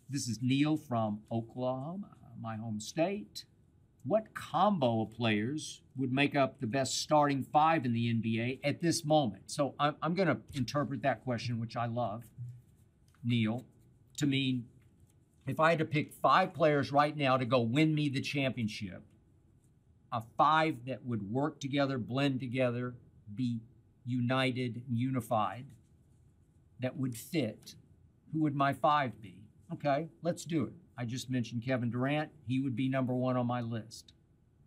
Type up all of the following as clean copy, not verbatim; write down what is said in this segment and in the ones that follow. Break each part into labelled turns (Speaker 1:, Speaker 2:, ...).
Speaker 1: This is Neil from Oklahoma, my home state. What combo of players would make up the best starting five in the NBA at this moment? So I'm going to interpret that question, which I love, Neil, to mean if I had to pick five players right now to go win me the championship, a five that would work together, blend together, be united, unified, that would fit, who would my five be? Okay, let's do it. I just mentioned Kevin Durant. He would be number one on my list.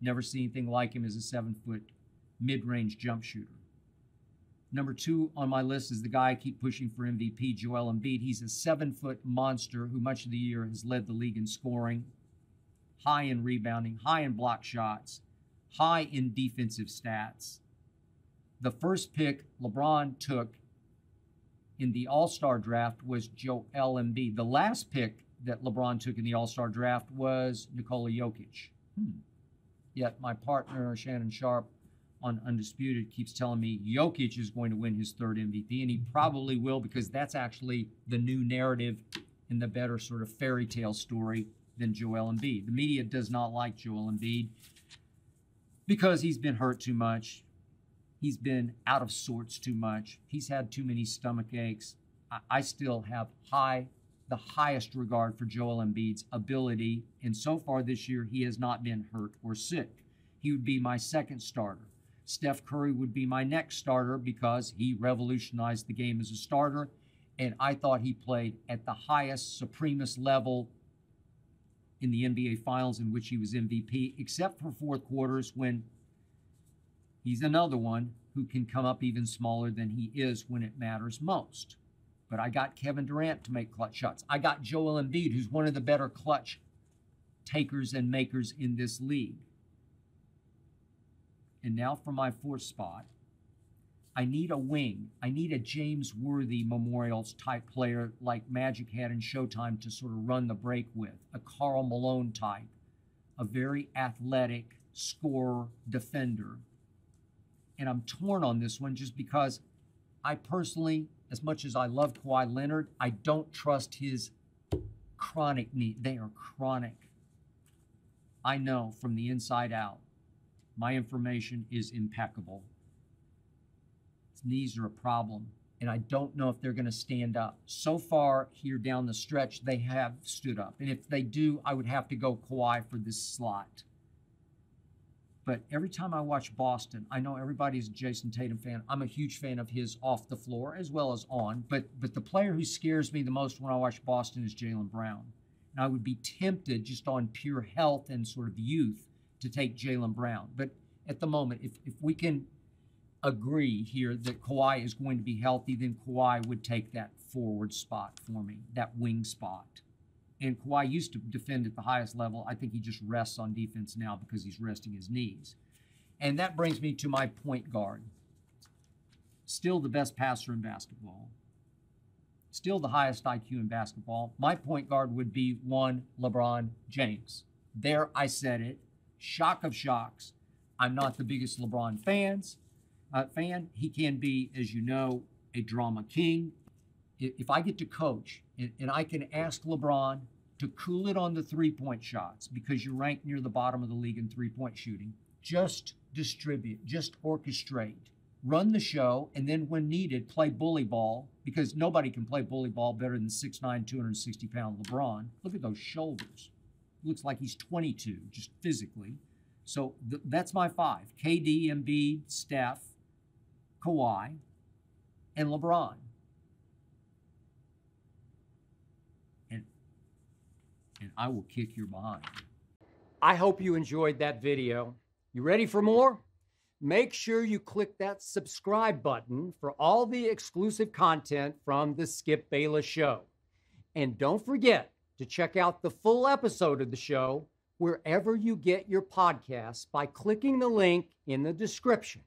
Speaker 1: Never seen anything like him as a 7-foot mid-range jump shooter. Number two on my list is the guy I keep pushing for MVP, Joel Embiid. He's a 7-foot monster who much of the year has led the league in scoring, high in rebounding, high in block shots, high in defensive stats. The first pick LeBron took in the All-Star draft was Joel Embiid. The last pick that LeBron took in the All-Star draft was Nikola Jokic. Yet my partner, Shannon Sharp, on Undisputed keeps telling me Jokic is going to win his third MVP, and he probably will because that's actually the new narrative and the better sort of fairy tale story than Joel Embiid. The media does not like Joel Embiid because he's been hurt too much. He's been out of sorts too much. He's had too many stomach aches. I still have the highest regard for Joel Embiid's ability, and so far this year, he has not been hurt or sick. He would be my second starter. Steph Curry would be my next starter because he revolutionized the game as a starter, and I thought he played at the highest, supremest level in the NBA Finals in which he was MVP, except for fourth quarters when he's another one who can come up even smaller than he is when it matters most. But I got Kevin Durant to make clutch shots. I got Joel Embiid, who's one of the better clutch takers and makers in this league. And now for my fourth spot, I need a wing. I need a James Worthy Memorials type player like Magic had in Showtime to sort of run the break with. A Karl Malone type, a very athletic scorer, defender. And I'm torn on this one just because I personally, as much as I love Kawhi Leonard, I don't trust his chronic knee. They are chronic. I know from the inside out. My information is impeccable. His knees are a problem, and I don't know if they're going to stand up. So far here down the stretch, they have stood up. And if they do, I would have to go Kawhi for this slot. But every time I watch Boston, I know everybody's a Jason Tatum fan. I'm a huge fan of his off the floor as well as on. But the player who scares me the most when I watch Boston is Jaylen Brown. And I would be tempted just on pure health and sort of youth to take Jaylen Brown. But at the moment, if we can agree here that Kawhi is going to be healthy, then Kawhi would take that forward spot for me, that wing spot. And Kawhi used to defend at the highest level. I think he just rests on defense now because he's resting his knees. And that brings me to my point guard. Still the best passer in basketball. Still the highest IQ in basketball. My point guard would be one LeBron James. There, I said it. Shock of shocks. I'm not the biggest LeBron fan. He can be, as you know, a drama king. If I get to coach and I can ask LeBron to cool it on the three-point shots because you're ranked near the bottom of the league in three-point shooting, just distribute, just orchestrate, run the show, and then when needed, play bully ball because nobody can play bully ball better than 6'9", 260-pound LeBron. Look at those shoulders. Looks like he's 22, just physically. So that's my five. KD, Embiid, Steph, Kawhi, and LeBron. And I will kick your behind. I hope you enjoyed that video. You ready for more? Make sure you click that subscribe button for all the exclusive content from the Skip Bayless Show. And don't forget to check out the full episode of the show wherever you get your podcasts by clicking the link in the description.